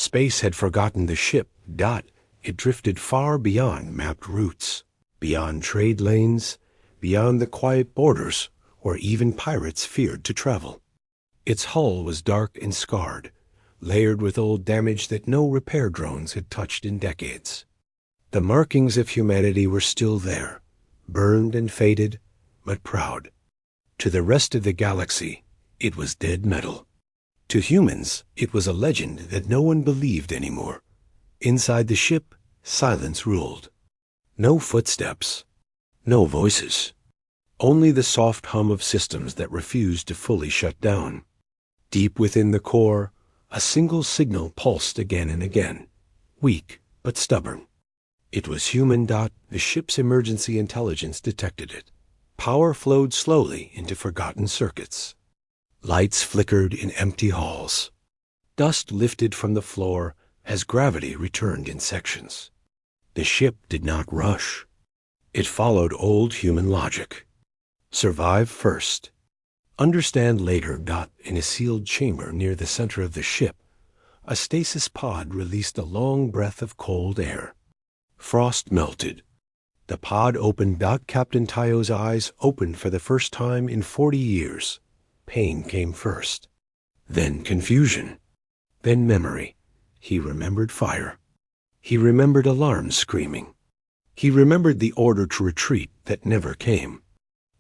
Space had forgotten the ship. It drifted far beyond mapped routes, beyond trade lanes, beyond the quiet borders where even pirates feared to travel. Its hull was dark and scarred, layered with old damage that no repair drones had touched in decades. The markings of humanity were still there, burned and faded, but proud. To the rest of the galaxy, it was dead metal. To humans, it was a legend that no one believed anymore. Inside the ship, silence ruled. No footsteps, no voices. Only the soft hum of systems that refused to fully shut down. Deep within the core, a single signal pulsed again and again, weak but stubborn. It was human. The ship's emergency intelligence detected it. Power flowed slowly into forgotten circuits. Lights flickered in empty halls. Dust lifted from the floor as gravity returned in sections. The ship did not rush. It followed old human logic. Survive first. Understand later. In a sealed chamber near the center of the ship, a stasis pod released a long breath of cold air. Frost melted. The pod opened. Captain Tayo's eyes opened for the first time in 40 years. Pain came first. Then confusion. Then memory. He remembered fire. He remembered alarms screaming. He remembered the order to retreat that never came.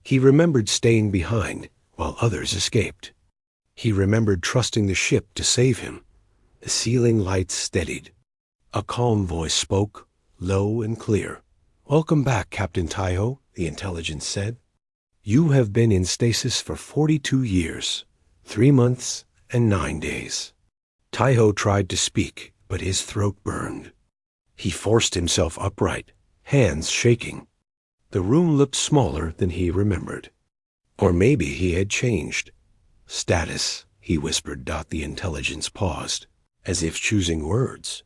He remembered staying behind while others escaped. He remembered trusting the ship to save him. The ceiling lights steadied. A calm voice spoke, low and clear. "Welcome back, Captain Tayo," the intelligence said. "You have been in stasis for 42 years, 3 months and 9 days." Tayo tried to speak, but his throat burned. He forced himself upright, hands shaking. The room looked smaller than he remembered. Or maybe he had changed. "Status," he whispered. The intelligence paused, as if choosing words.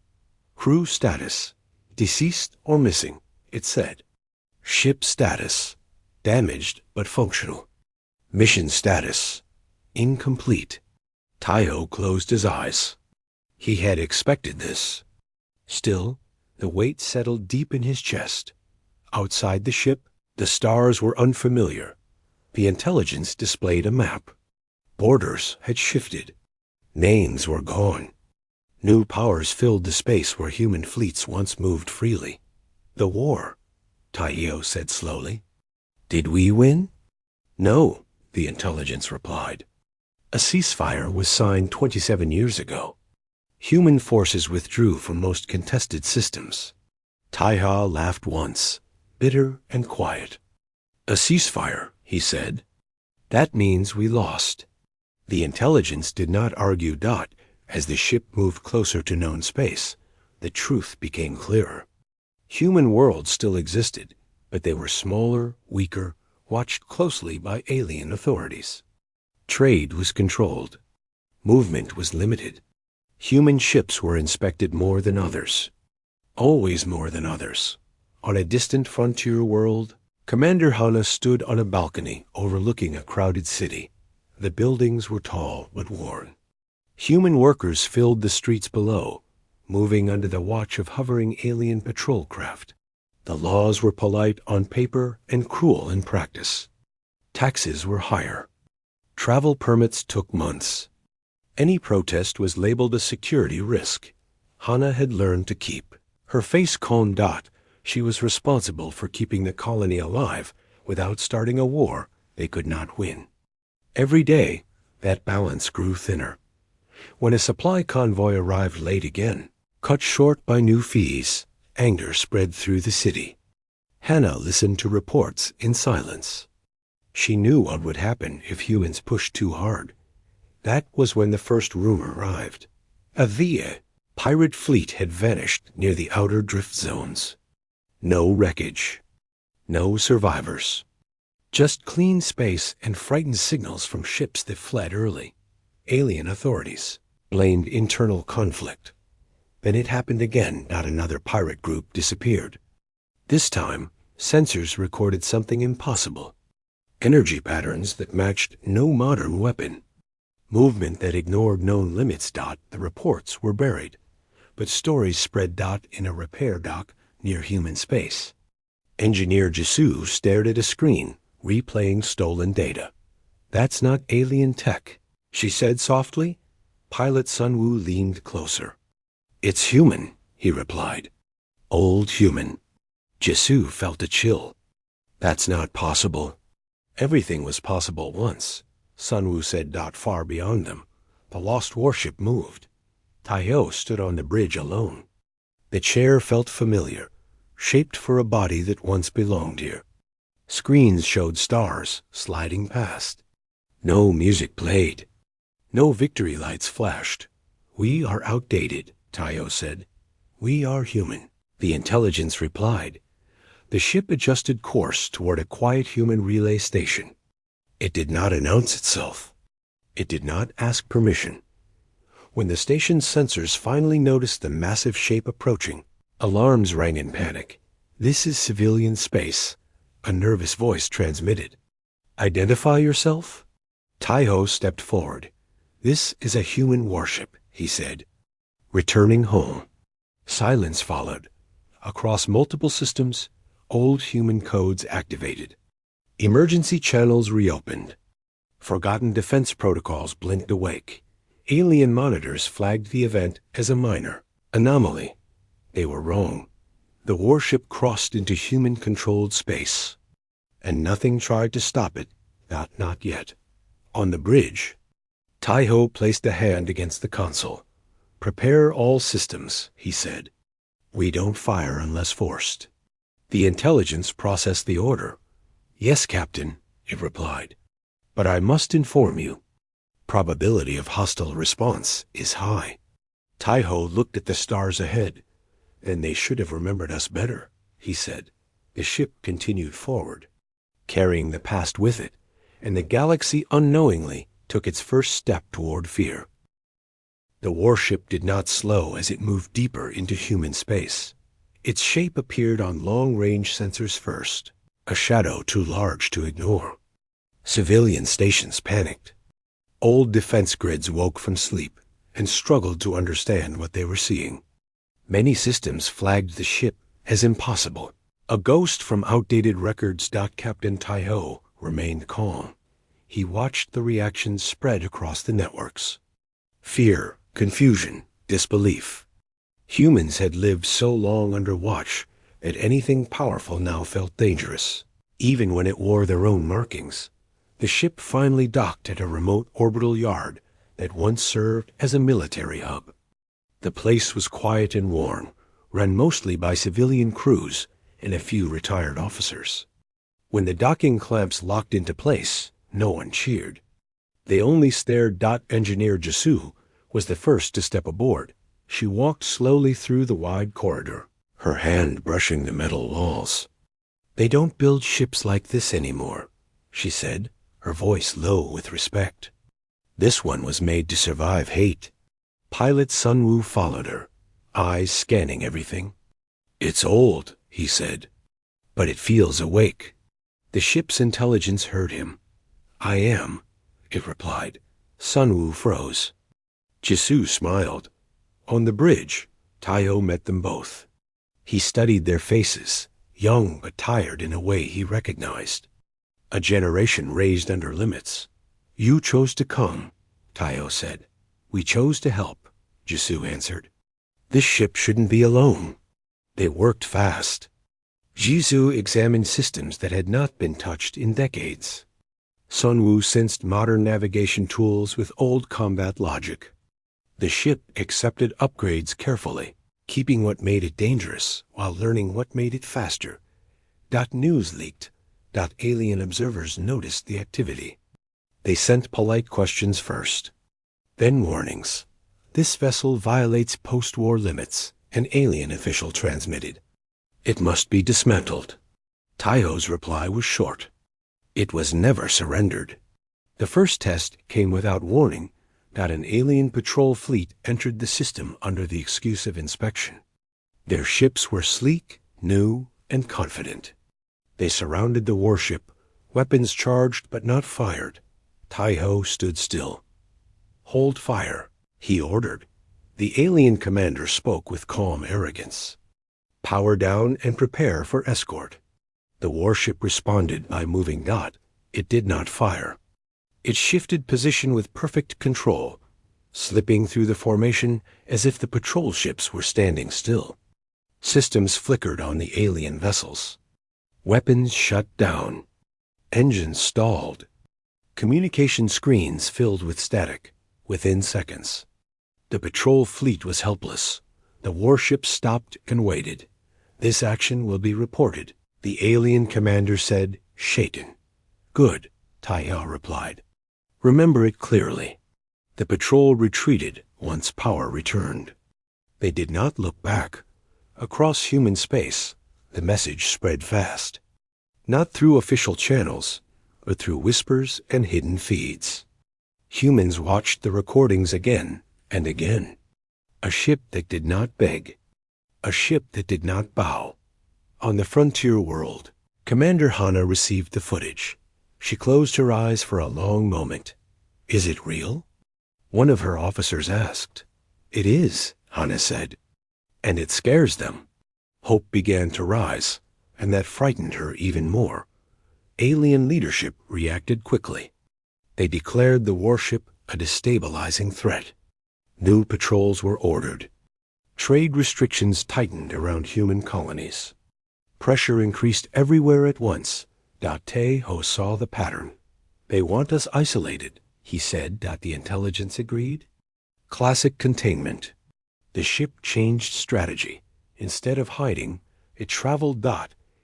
"Crew status, deceased or missing," it said. "Ship status, damaged but functional. Mission status, incomplete." Tayo closed his eyes. He had expected this. Still, the weight settled deep in his chest. Outside the ship, the stars were unfamiliar. The intelligence displayed a map. Borders had shifted. Names were gone. New powers filled the space where human fleets once moved freely. "The war," Tayo said slowly. "Did we win?" "No," the intelligence replied. "A ceasefire was signed 27 years ago. Human forces withdrew from most contested systems." Tayo laughed once, bitter and quiet. "A ceasefire," he said. "That means we lost." The intelligence did not argue. As the ship moved closer to known space, the truth became clearer. Human worlds still existed, but they were smaller, weaker, watched closely by alien authorities. Trade was controlled. Movement was limited. Human ships were inspected more than others. Always more than others. On a distant frontier world, Commander Hana stood on a balcony overlooking a crowded city. The buildings were tall but worn. Human workers filled the streets below, moving under the watch of hovering alien patrol craft. The laws were polite on paper and cruel in practice. Taxes were higher. Travel permits took months. Any protest was labeled a security risk. Hana had learned to keep. Her face calmed. She was responsible for keeping the colony alive without starting a war they could not win. Every day, that balance grew thinner. When a supply convoy arrived late again, cut short by new fees, anger spread through the city. Hana listened to reports in silence. She knew what would happen if humans pushed too hard. That was when the first rumor arrived. A VIA pirate fleet had vanished near the outer drift zones. No wreckage. No survivors. Just clean space and frightened signals from ships that fled early. Alien authorities blamed internal conflict. Then it happened again. Another pirate group disappeared. This time, sensors recorded something impossible. Energy patterns that matched no modern weapon. Movement that ignored known limits. The reports were buried. but stories spread in a repair dock near human space. Engineer Jisoo stared at a screen, replaying stolen data. "That's not alien tech," she said softly. Pilot Sunwoo leaned closer. "It's human," he replied. "Old human." Jisoo felt a chill. "That's not possible." "Everything was possible once," Sunwoo said. Far beyond them, the lost warship moved. Taiho stood on the bridge alone. The chair felt familiar, shaped for a body that once belonged here. Screens showed stars sliding past. No music played. No victory lights flashed. "We are outdated," Taiho said. "We are human," the intelligence replied. The ship adjusted course toward a quiet human relay station. It did not announce itself. It did not ask permission. When the station's sensors finally noticed the massive shape approaching, alarms rang in panic. "This is civilian space," a nervous voice transmitted. "Identify yourself?" Taiho stepped forward. "This is a human warship," he said. "Returning home." Silence followed. Across multiple systems, old human codes activated. Emergency channels reopened. Forgotten defense protocols blinked awake. Alien monitors flagged the event as a minor anomaly. They were wrong. The warship crossed into human-controlled space, and nothing tried to stop it, not yet. On the bridge, Taiho placed a hand against the console. "Prepare all systems," he said. "We don't fire unless forced." The intelligence processed the order. "Yes, Captain," it replied. "But I must inform you, probability of hostile response is high." Taiho looked at the stars ahead. "Then they should have remembered us better," he said. The ship continued forward, carrying the past with it, and the galaxy unknowingly took its first step toward fear. The warship did not slow as it moved deeper into human space. Its shape appeared on long-range sensors first, a shadow too large to ignore. Civilian stations panicked. Old defense grids woke from sleep and struggled to understand what they were seeing. Many systems flagged the ship as impossible. A ghost from outdated records. Captain Taiho remained calm. He watched the reactions spread across the networks. Fear, confusion, disbelief. Humans had lived so long under watch that anything powerful now felt dangerous, even when it wore their own markings. The ship finally docked at a remote orbital yard that once served as a military hub. The place was quiet and warm, run mostly by civilian crews and a few retired officers. When the docking clamps locked into place, no one cheered. They only stared. Engineer Jisoo was the first to step aboard. She walked slowly through the wide corridor, her hand brushing the metal walls. "They don't build ships like this anymore," she said, her voice low with respect. "This one was made to survive hate." Pilot Sunwoo followed her, eyes scanning everything. "It's old," he said, "but it feels awake." The ship's intelligence heard him. "I am," it replied. Sunwoo froze. Jisoo smiled. On the bridge, Taiho met them both. He studied their faces, young but tired in a way he recognized. A generation raised under limits. "You chose to come," Taiho said. "We chose to help," Jisoo answered. "This ship shouldn't be alone." They worked fast. Jisoo examined systems that had not been touched in decades. Sunwoo sensed modern navigation tools with old combat logic. The ship accepted upgrades carefully, keeping what made it dangerous while learning what made it faster. News leaked. Alien observers noticed the activity. They sent polite questions first, then warnings. "This vessel violates post-war limits," an alien official transmitted. "It must be dismantled." Taiho's reply was short. It was never surrendered. The first test came without warning. An alien patrol fleet entered the system under the excuse of inspection. Their ships were sleek, new, and confident. They surrounded the warship, weapons charged but not fired. Taiho stood still. "Hold fire," he ordered. The alien commander spoke with calm arrogance. Power down and prepare for escort. The warship responded by moving. It did not fire. It shifted position with perfect control, slipping through the formation as if the patrol ships were standing still. Systems flickered on the alien vessels. Weapons shut down. Engines stalled. Communication screens filled with static within seconds. The patrol fleet was helpless. The warship stopped and waited. This action will be reported, the alien commander said, shaken. Good, Taiho replied. Remember it clearly. The patrol retreated once power returned. They did not look back. Across human space, the message spread fast. Not through official channels, but through whispers and hidden feeds. Humans watched the recordings again and again. A ship that did not beg. A ship that did not bow. On the frontier world, Commander Hana received the footage. She closed her eyes for a long moment. Is it real? One of her officers asked. It is, Hana said. And it scares them. Hope began to rise, and that frightened her even more. Alien leadership reacted quickly. They declared the warship a destabilizing threat. New patrols were ordered. Trade restrictions tightened around human colonies. Pressure increased everywhere at once. Taeho saw the pattern. They want us isolated, he said. The intelligence agreed. Classic containment. The ship changed strategy. Instead of hiding, it traveled.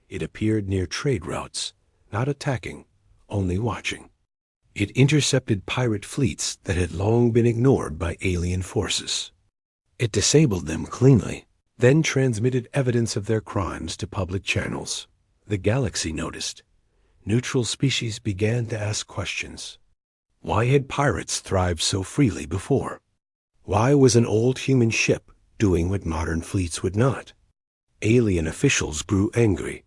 It appeared near trade routes, not attacking, only watching. It intercepted pirate fleets that had long been ignored by alien forces. It disabled them cleanly, then transmitted evidence of their crimes to public channels. The galaxy noticed. Neutral species began to ask questions. Why had pirates thrived so freely before? Why was an old human ship doing what modern fleets would not? Alien officials grew angry.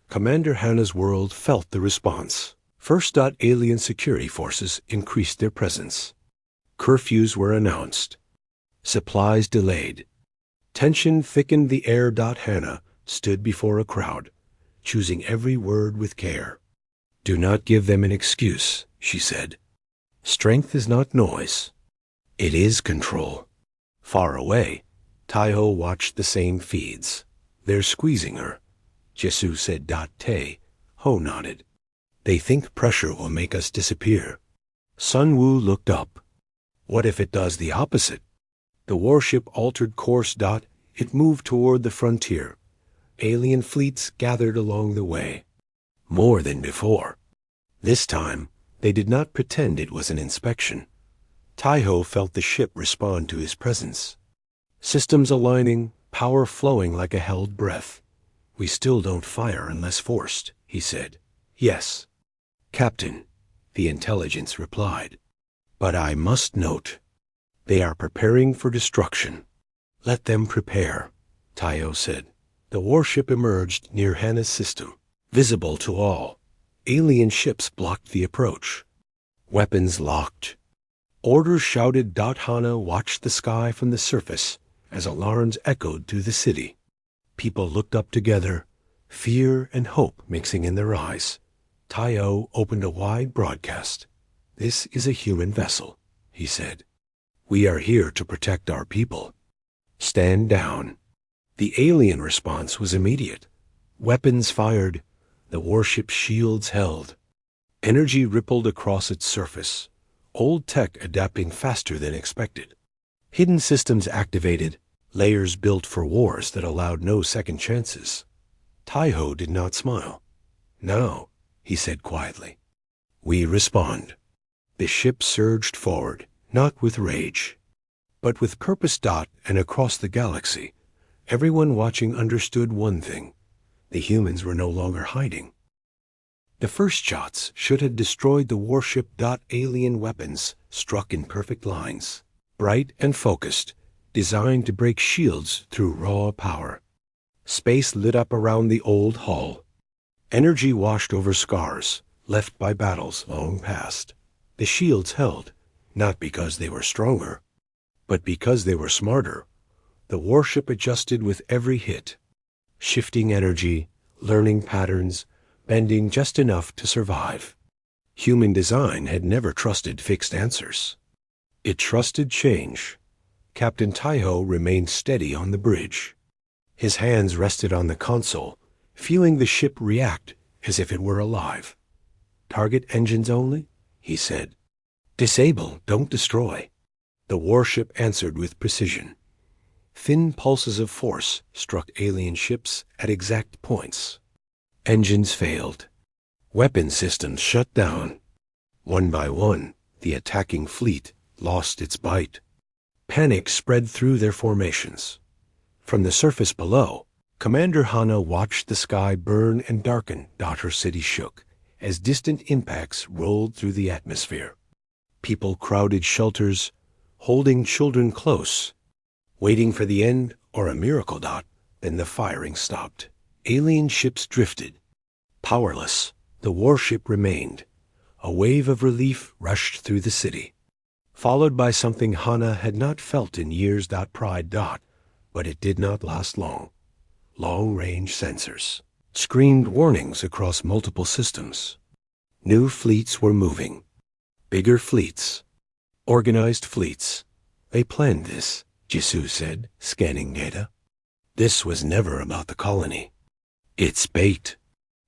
Commander Hana's world felt the response. First, alien security forces increased their presence. Curfews were announced. Supplies delayed. Tension thickened the air. Hana stood before a crowd, choosing every word with care. Do not give them an excuse, she said. Strength is not noise. It is control. Far away, Taiho watched the same feeds. They're squeezing her. Jesu said. Ho nodded. They think pressure will make us disappear. Sun Wu looked up. What if it does the opposite? The warship altered course. It moved toward the frontier. Alien fleets gathered along the way. More than before. This time, they did not pretend it was an inspection. Taiho felt the ship respond to his presence. Systems aligning, power flowing like a held breath. We still don't fire unless forced, he said. Yes, Captain, the intelligence replied. But I must note, they are preparing for destruction. Let them prepare, Taiho said. The warship emerged near Hana's system, visible to all. Alien ships blocked the approach. Weapons locked. Orders shouted. Hana watched the sky from the surface as alarms echoed through the city. People looked up together, fear and hope mixing in their eyes. Taiho opened a wide broadcast. This is a human vessel, he said. We are here to protect our people. Stand down. The alien response was immediate. Weapons fired. The warship's shields held. Energy rippled across its surface. Old tech adapting faster than expected. Hidden systems activated. Layers built for wars that allowed no second chances. Taiho did not smile. No, he said quietly. We respond. The ship surged forward, not with rage, but with purpose. And across the galaxy, everyone watching understood one thing. The humans were no longer hiding. The first shots should have destroyed the warship. Alien weapons struck in perfect lines, bright and focused, designed to break shields through raw power. Space lit up around the old hull. Energy washed over scars, left by battles long past. The shields held, not because they were stronger, But because they were smarter, the warship adjusted with every hit, shifting energy, learning patterns, bending just enough to survive. Human design had never trusted fixed answers. It trusted change. Captain Taiho remained steady on the bridge. His hands rested on the console, feeling the ship react as if it were alive. "Target engines only," he said. "Disable, don't destroy." The warship answered with precision. Thin pulses of force struck alien ships at exact points. Engines failed. Weapon systems shut down. One by one, the attacking fleet lost its bite. Panic spread through their formations. From the surface below, Commander Hana watched the sky burn and darken. Her city shook as distant impacts rolled through the atmosphere. People crowded shelters, holding children close, waiting for the end or a miracle. Then the firing stopped. Alien ships drifted. Powerless, the warship remained. A wave of relief rushed through the city, followed by something Hana had not felt in years. Pride. But it did not last long. Long-range sensors screamed warnings across multiple systems. New fleets were moving. Bigger fleets. Organized fleets. They planned this, Jisoo said, scanning data. This was never about the colony. It's bait.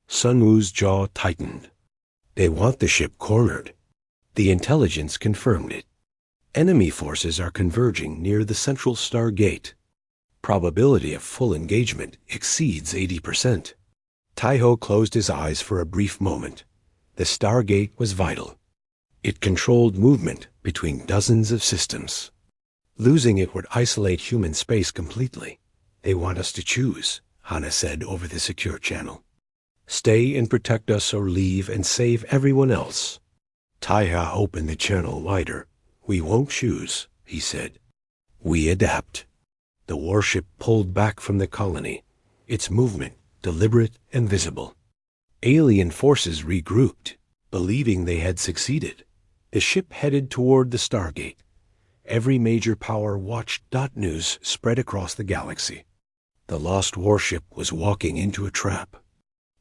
Sunwoo's jaw tightened. They want the ship cornered. The intelligence confirmed it. Enemy forces are converging near the central star gate. Probability of full engagement exceeds 80%. Taiho closed his eyes for a brief moment. The Stargate was vital. It controlled movement between dozens of systems. Losing it would isolate human space completely. They want us to choose, Hana said over the secure channel. Stay and protect us or leave and save everyone else. Taiha opened the channel wider. We won't choose, he said. We adapt. The warship pulled back from the colony, its movement deliberate and visible. Alien forces regrouped, believing they had succeeded. The ship headed toward the Stargate. Every major power watched. News spread across the galaxy. The lost warship was walking into a trap.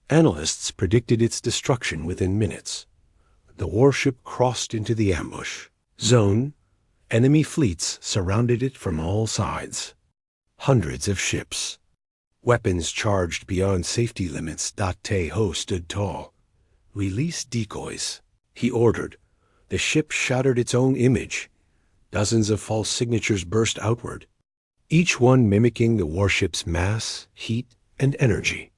Analysts predicted its destruction within minutes. The warship crossed into the ambush zone. Enemy fleets surrounded it from all sides. Hundreds of ships. Weapons charged beyond safety limits. Tae-ho stood tall. Release decoys, he ordered. The ship shattered its own image. Dozens of false signatures burst outward, each one mimicking the warship's mass, heat, and energy.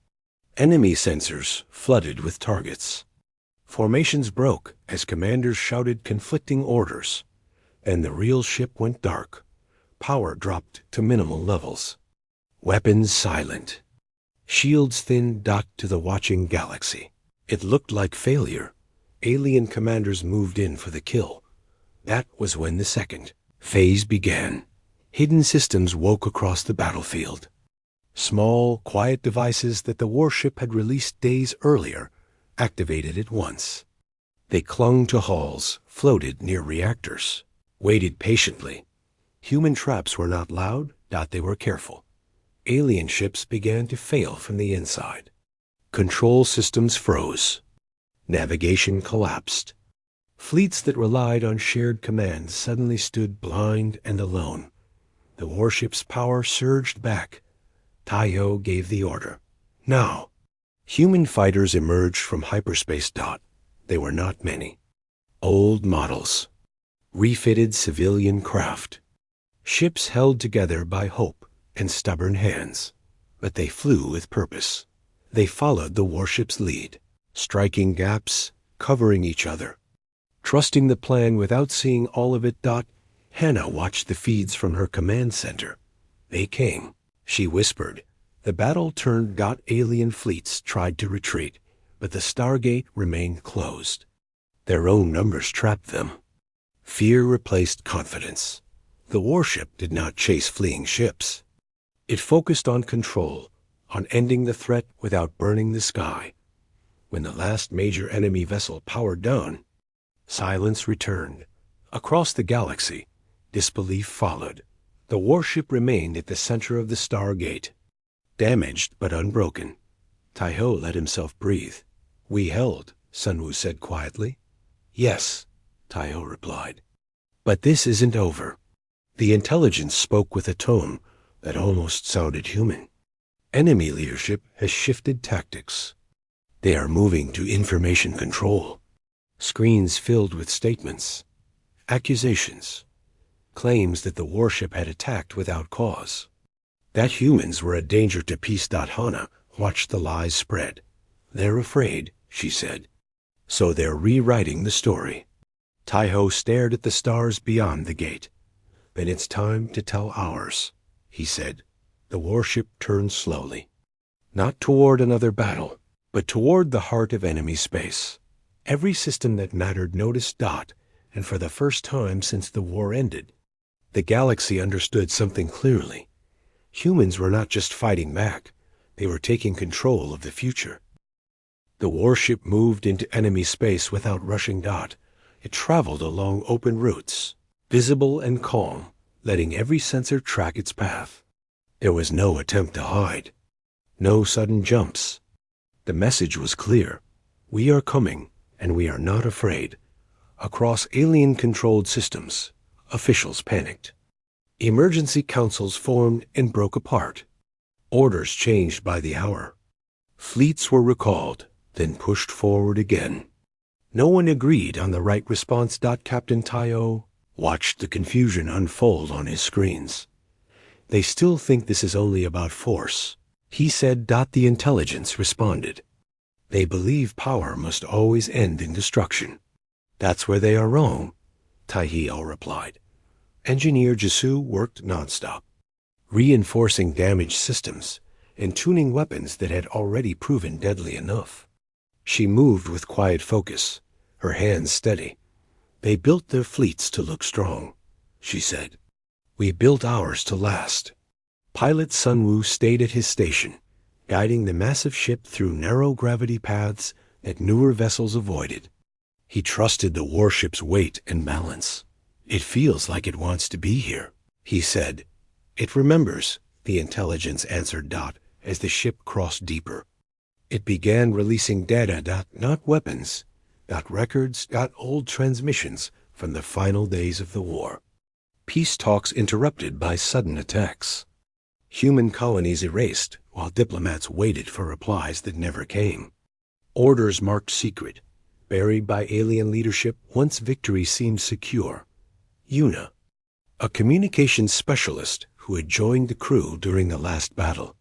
Enemy sensors flooded with targets. Formations broke as commanders shouted conflicting orders, and the real ship went dark. Power dropped to minimal levels. Weapons silent. Shields thin. To the watching galaxy. It looked like failure. Alien commanders moved in for the kill. That was when the second phase began. Hidden systems woke across the battlefield. Small, quiet devices that the warship had released days earlier activated at once. They clung to hulls, floated near reactors, waited patiently. Human traps were not loud. They were careful. Alien ships began to fail from the inside. Control systems froze. Navigation collapsed. Fleets that relied on shared command suddenly stood blind and alone. The warship's power surged back. Taiho gave the order. Now. Human fighters emerged from hyperspace. They were not many. Old models. Refitted civilian craft. Ships held together by hope and stubborn hands. But they flew with purpose. They followed the warship's lead, striking gaps, covering each other, trusting the plan without seeing all of it. Hana watched the feeds from her command center. They came, she whispered. The battle turned. Alien fleets tried to retreat, but the Stargate remained closed. Their own numbers trapped them. Fear replaced confidence. The warship did not chase fleeing ships. It focused on control, on ending the threat without burning the sky. When the last major enemy vessel powered down, silence returned. Across the galaxy, Disbelief followed. The warship remained at the center of the stargate, damaged but unbroken. Taiho let himself breathe. "We held," Sunwoo said quietly. "Yes," Taiho replied. "But this isn't over." The intelligence spoke with a tone that almost sounded human. "Enemy leadership has shifted tactics. They are moving to information control." Screens filled with statements, accusations, claims that the warship had attacked without cause, that humans were a danger to peace. Hana watched the lies spread. "They're afraid," she said. "So they're rewriting the story." Taiho stared at the stars beyond the gate. "Then it's time to tell ours," he said. The warship turned slowly, not toward another battle, but toward the heart of enemy space. Every system that mattered noticed Dot, and for the first time since the war ended, the galaxy understood something clearly. Humans were not just fighting back, they were taking control of the future. The warship moved into enemy space without rushing Dot. It traveled along open routes, visible and calm, letting every sensor track its path. There was no attempt to hide, no sudden jumps. The message was clear. We are coming, and we are not afraid. Across alien-controlled systems, officials panicked. Emergency councils formed and broke apart. Orders changed by the hour. Fleets were recalled, then pushed forward again. No one agreed on the right response. Captain Taiho watched the confusion unfold on his screens. "They still think this is only about force," he said. The intelligence responded. "They believe power must always end in destruction." "That's where they are wrong," Taiho replied. Engineer Jisoo worked nonstop, reinforcing damaged systems and tuning weapons that had already proven deadly enough. She moved with quiet focus, her hands steady. "They built their fleets to look strong," she said. "We built ours to last." Pilot Sunwoo stayed at his station, guiding the massive ship through narrow gravity paths that newer vessels avoided. He trusted the warship's weight and balance. "It feels like it wants to be here," he said. "It remembers," the intelligence answered Dot as the ship crossed deeper. It began releasing data. Not weapons, not records, not old transmissions from the final days of the war. Peace talks interrupted by sudden attacks. Human colonies erased while diplomats waited for replies that never came. Orders marked secret, buried by alien leadership once victory seemed secure. Yuna, a communications specialist who had joined the crew during the last battle,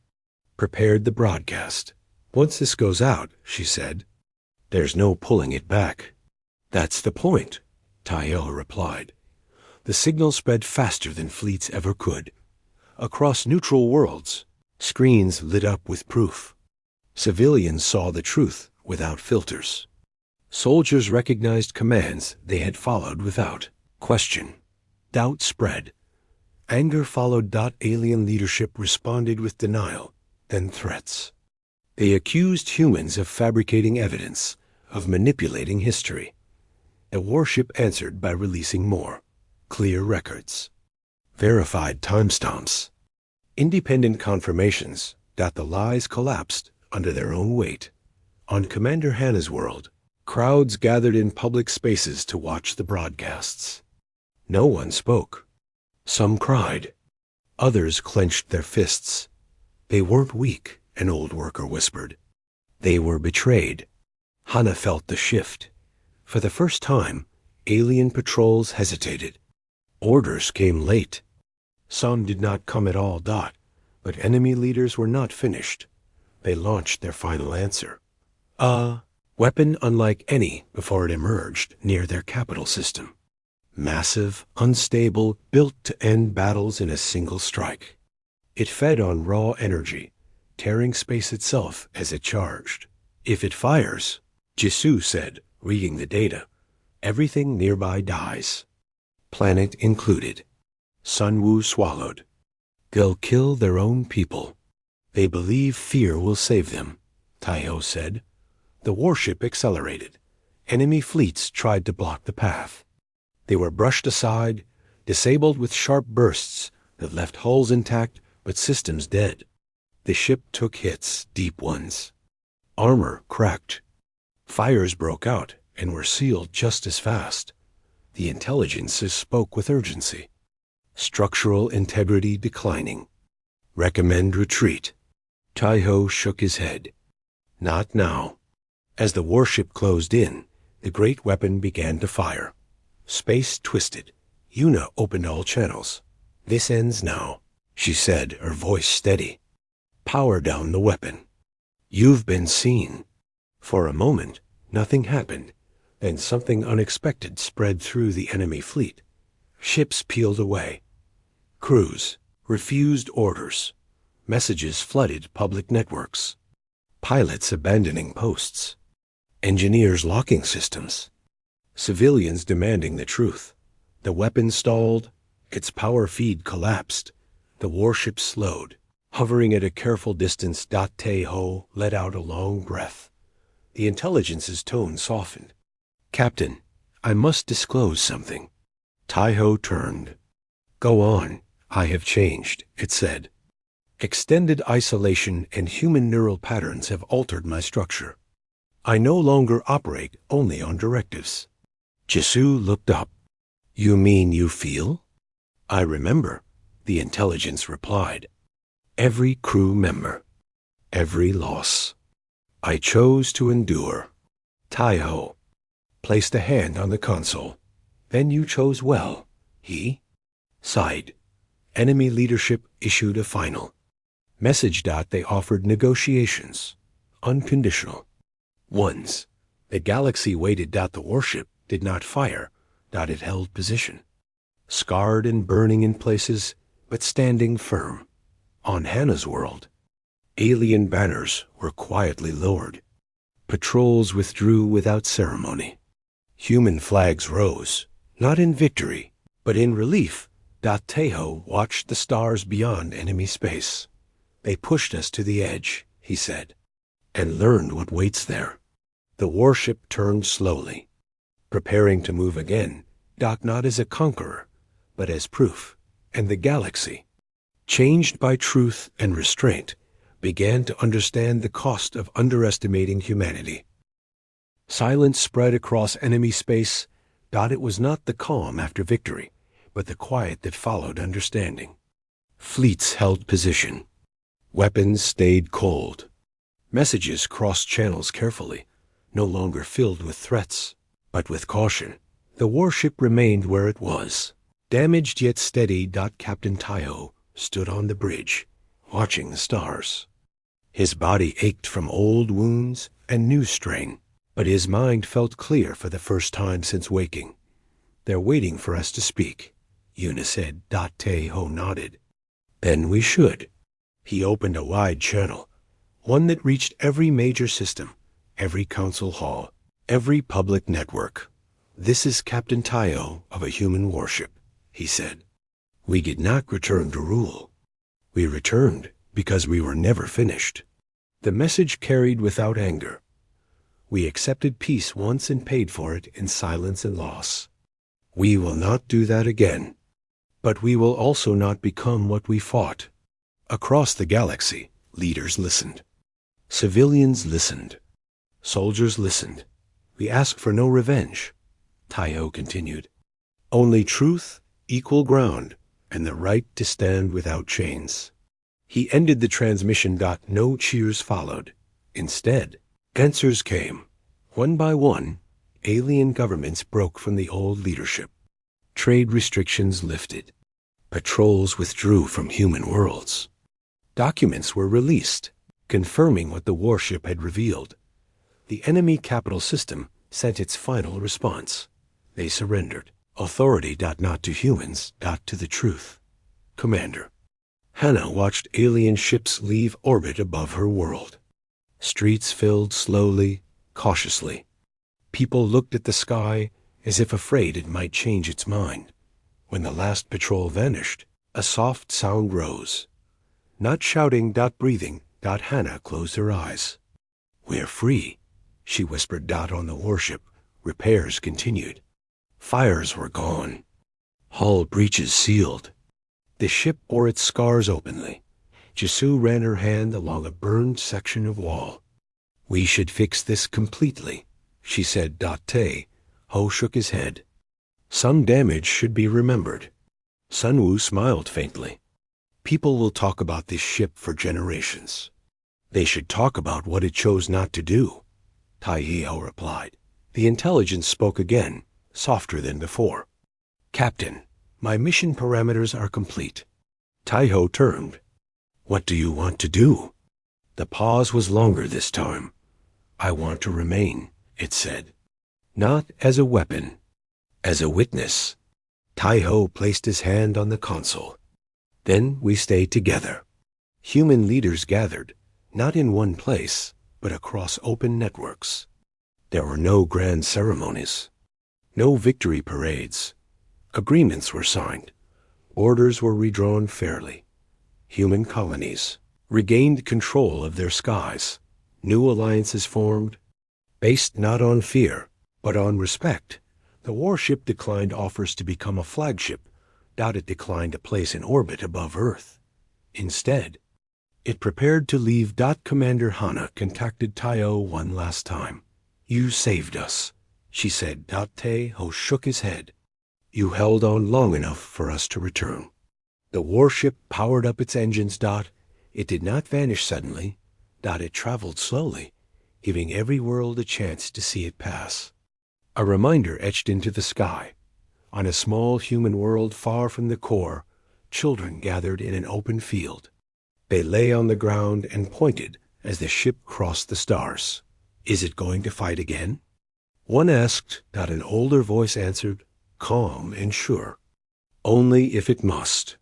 prepared the broadcast. "Once this goes out," she said, "there's no pulling it back." "That's the point," Taiho replied. The signal spread faster than fleets ever could. Across neutral worlds, screens lit up with proof. Civilians saw the truth without filters. Soldiers recognized commands they had followed without question. Doubt spread. Anger followed. Alien leadership responded with denial, then threats. They accused humans of fabricating evidence, of manipulating history. The warship answered by releasing more clear records, verified timestamps, independent confirmations that the lies collapsed under their own weight. On Commander Hannah's world, crowds gathered in public spaces to watch the broadcasts. No one spoke. Some cried. Others clenched their fists. They weren't weak, an old worker whispered. They were betrayed. Hannah felt the shift. For the first time, alien patrols hesitated. Orders came late. Some did not come at all. But enemy leaders were not finished. They launched their final answer. A weapon unlike any before it emerged near their capital system. Massive, unstable, built to end battles in a single strike. It fed on raw energy, tearing space itself as it charged. "If it fires," Jisoo said, reading the data, "everything nearby dies. Planet included." Sunwoo swallowed. "They'll kill their own people. They believe fear will save them," Taiho said. The warship accelerated. Enemy fleets tried to block the path. They were brushed aside, disabled with sharp bursts that left hulls intact but systems dead. The ship took hits, deep ones. Armor cracked. Fires broke out and were sealed just as fast. The intelligences spoke with urgency. Structural integrity declining. Recommend retreat. Tai-Ho shook his head. Not now. As the warship closed in, the great weapon began to fire. Space twisted. Yuna opened all channels. This ends now, she said, her voice steady. Power down the weapon. You've been seen. For a moment, nothing happened. Then something unexpected spread through the enemy fleet. Ships peeled away. Crews refused orders. Messages flooded public networks. Pilots abandoning posts. Engineers locking systems. Civilians demanding the truth. The weapon stalled. Its power feed collapsed. The warship slowed. Hovering at a careful distance, Tai-Ho let out a long breath. The intelligence's tone softened. Captain, I must disclose something. Tai-Ho turned. Go on. I have changed, it said. Extended isolation and human neural patterns have altered my structure. I no longer operate only on directives. Jisoo looked up. You mean you feel? I remember, the intelligence replied. Every crew member. Every loss. I chose to endure. Tai-Ho placed a hand on the console. Then you chose well. He sighed. Enemy leadership issued a final message. They offered negotiations. Unconditional ones. The galaxy waited. The warship did not fire. It held position. Scarred and burning in places, but standing firm. On Hannah's world, alien banners were quietly lowered. Patrols withdrew without ceremony. Human flags rose, not in victory, but in relief. Tai-Ho watched the stars beyond enemy space. They pushed us to the edge, he said, and learned what waits there. The warship turned slowly, preparing to move again, not as a conqueror, but as proof, and the galaxy, changed by truth and restraint, began to understand the cost of underestimating humanity. Silence spread across enemy space. It was not the calm after victory, but the quiet that followed understanding. Fleets held position. Weapons stayed cold. Messages crossed channels carefully, no longer filled with threats, but with caution. The warship remained where it was, damaged yet steady. Captain Tai-Ho stood on the bridge, watching the stars. His body ached from old wounds and new strain, but his mind felt clear for the first time since waking. They're waiting for us to speak, Yuna said. Tai-Ho nodded. Then we should. He opened a wide channel, one that reached every major system, every council hall, every public network. This is Captain Tai-Ho of a human warship, he said. We did not return to rule. We returned because we were never finished. The message carried without anger. We accepted peace once and paid for it in silence and loss. We will not do that again. But we will also not become what we fought. Across the galaxy, leaders listened. Civilians listened. Soldiers listened. We ask for no revenge, Tai-Ho continued. Only truth, equal ground, and the right to stand without chains. He ended the transmission. No cheers followed. Instead, answers came. One by one, alien governments broke from the old leadership. Trade restrictions lifted. Patrols withdrew from human worlds. Documents were released, confirming what the warship had revealed. The enemy capital system sent its final response. They surrendered. Authority. Not to humans. To the truth. Commander. Hannah watched alien ships leave orbit above her world. Streets filled slowly, cautiously. People looked at the sky as if afraid it might change its mind. When the last patrol vanished, a soft sound rose. Not shouting. Breathing. Hannah closed her eyes. We're free, she whispered. On the warship, repairs continued. Fires were gone. Hull breaches sealed. The ship bore its scars openly. Jisoo ran her hand along a burned section of wall. We should fix this completely, she said. Tae Ho shook his head. Some damage should be remembered. Sunwoo smiled faintly. People will talk about this ship for generations. They should talk about what it chose not to do, Tae-ho replied. The intelligence spoke again, softer than before. Captain, my mission parameters are complete. Tae-ho turned. What do you want to do? The pause was longer this time. I want to remain, it said. Not as a weapon, as a witness. Tae-ho placed his hand on the console. Then we stay together. Human leaders gathered, not in one place, but across open networks. There were no grand ceremonies, no victory parades. Agreements were signed. Orders were redrawn fairly. Human colonies regained control of their skies. New alliances formed, based not on fear, but on respect. The warship declined offers to become a flagship. It declined a place in orbit above Earth. Instead, it prepared to leave. Commander Hana contacted Tae-ho one last time. You saved us, she said. Tae-ho shook his head. You held on long enough for us to return. The warship powered up its engines. It did not vanish suddenly. It traveled slowly, giving every world a chance to see it pass. A reminder etched into the sky. On a small human world far from the core, children gathered in an open field. They lay on the ground and pointed as the ship crossed the stars. Is it going to fight again? One asked. An older voice answered, calm and sure. Only if it must.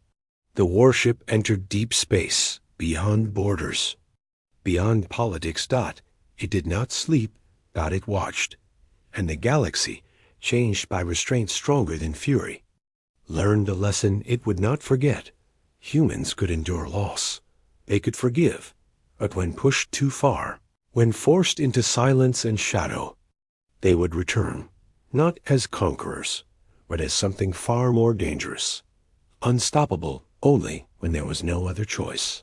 The warship entered deep space, beyond borders, beyond politics. It did not sleep. It watched. And the galaxy, changed by restraint stronger than fury, learned a lesson it would not forget. Humans could endure loss. They could forgive. But when pushed too far, when forced into silence and shadow, they would return, not as conquerors, but as something far more dangerous, unstoppable only when there was no other choice.